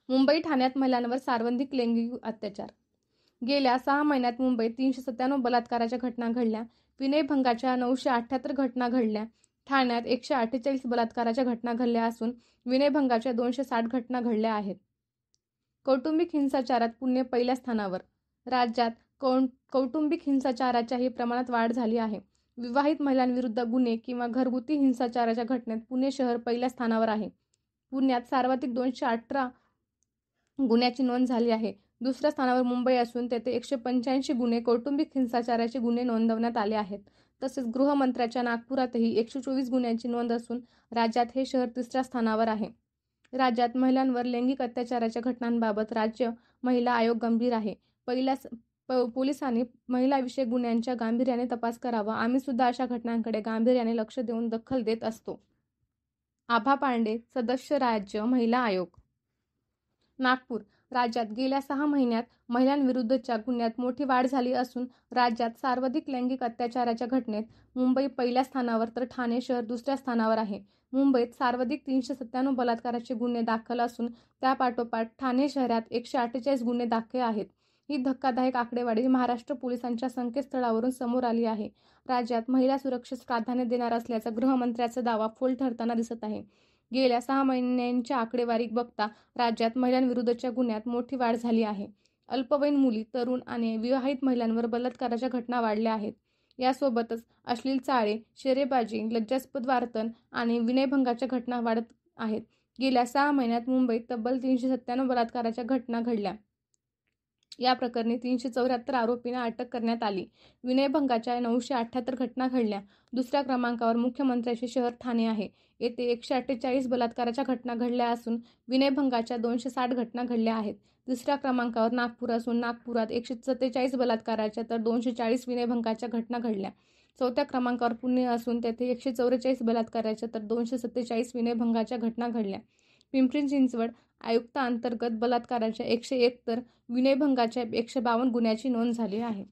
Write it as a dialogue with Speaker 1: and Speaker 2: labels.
Speaker 1: मुंबई ठाण्यात महिलांवर सर्वाधिक लैंगिक अत्याचार. गेल्या 6 महिन्यात मुंबईत 397 बलात्काराच्या घटना घडल्या. विनयभंगाच्या 978 घटना घडल्या. ठाण्यात 148 बलात्काराच्या घटना घडल्या असून विनयभंगाच्या 260 घटना घडल्या आहेत. कौटुंबिक हिंसाचारात पुणे पहिल्या स्थानावर. राज्यात कौटुंबिक हिंसाचाराच्याही प्रमाणात वाढ झाली आहे. विवाहित महिलांविरुद्ध गुन्हे किंवा घरगुती हिंसाचाराच्या घटनेत पुणे शहर पहिल्या स्थानावर आहे. पुण्यात सर्वाधिक 218 गुन्ह्याची नोंद झाली आहे. दुसऱ्या स्थानावर मुंबई असून तेथे 185 गुन्हे कौटुंबिक हिंसाचाराचे गुन्हे नोंदवण्यात आले आहेत. तसेच गृहमंत्र्याच्या नागपुरातही 124 गुन्ह्यांची नोंद असून राज्यात हे शहर तिसऱ्या स्थानावर आहे. राज्यात महिलांवर लैंगिक अत्याचाराच्या घटनांबाबत राज्य महिला आयोग गंभीर आहे. पोलिसांनी महिलाविषयक गुन्ह्यांच्या गांभीर्याने तपास करावा. आम्ही सुद्धा अशा घटनांकडे गांभीर्याने लक्ष देऊन दखल देत असतो. आभा पांडे, सदस्य राज्य महिला आयोग. नागपूर. राज्यात गेल्या 6 महिन्यात महिलांविरुद्धच्या गुन्ह्यात मोठी वाढ झाली असून राज्यात सर्वाधिक लैंगिक अत्याचाराच्या घटनेत मुंबई पहिल्या स्थानावर तर ठाणे शहर दुसऱ्या स्थानावर आहे. मुंबईत सर्वाधिक 397 बलात्काराचे गुन्हे दाखल असून त्यापाठोपाठ ठाणे शहरात 148 गुन्हे दाखल आहेत. ही धक्कादायक आकडेवारी महाराष्ट्र पोलिसांच्या संकेतस्थळावरून समोर आली आहे. राज्यात महिला सुरक्षेस प्राधान्य देणार असल्याचा गृहमंत्र्यांचा दावा फोल ठरताना दिसत आहे. गेल्या 6 महिन्यांच्या आकडेवारी बघता राज्यात महिलांविरुद्धच्या गुन्ह्यात मोठी वाढ झाली आहे. अल्पवयीन मुली, तरुण आणि विवाहित महिलांवर बलात्काराच्या घटना वाढल्या आहेत. यासोबतच अश्लील चाळे, शेरेबाजी, लज्जास्पद वर्तन आणि विनयभंगाच्या घटना वाढत आहेत. गेल्या 6 महिन्यात मुंबईत तब्बल 397 बलात्काराच्या घटना घडल्या. या प्रकरणी 374 आरोपींना अटक करण्यात आली. विनयभंगाच्या 978 घटना घडल्या. दुसऱ्या क्रमांकावर मुख्यमंत्र्यांचे शहर ठाणे आहे. येथे 148 बलात्काराच्या घटना घडल्या असून विनयभंगाच्या 260 घटना घडल्या आहेत. तिसऱ्या क्रमांकावर नागपूर असून नागपुरात 147 बलात्काराच्या तर 240 विनयभंगाच्या घटना घडल्या. चौथ्या क्रमांकावर पुणे असून तेथे 144 बलात्काराच्या तर 247 विनयभंगाच्या घटना घडल्या. पिंपरी चिंचवड आयुक्तांतर्गत बलात्काराच्या 101 तर विनयभंगाच्या 152 गुन्ह्याची नोंद झाली आहे.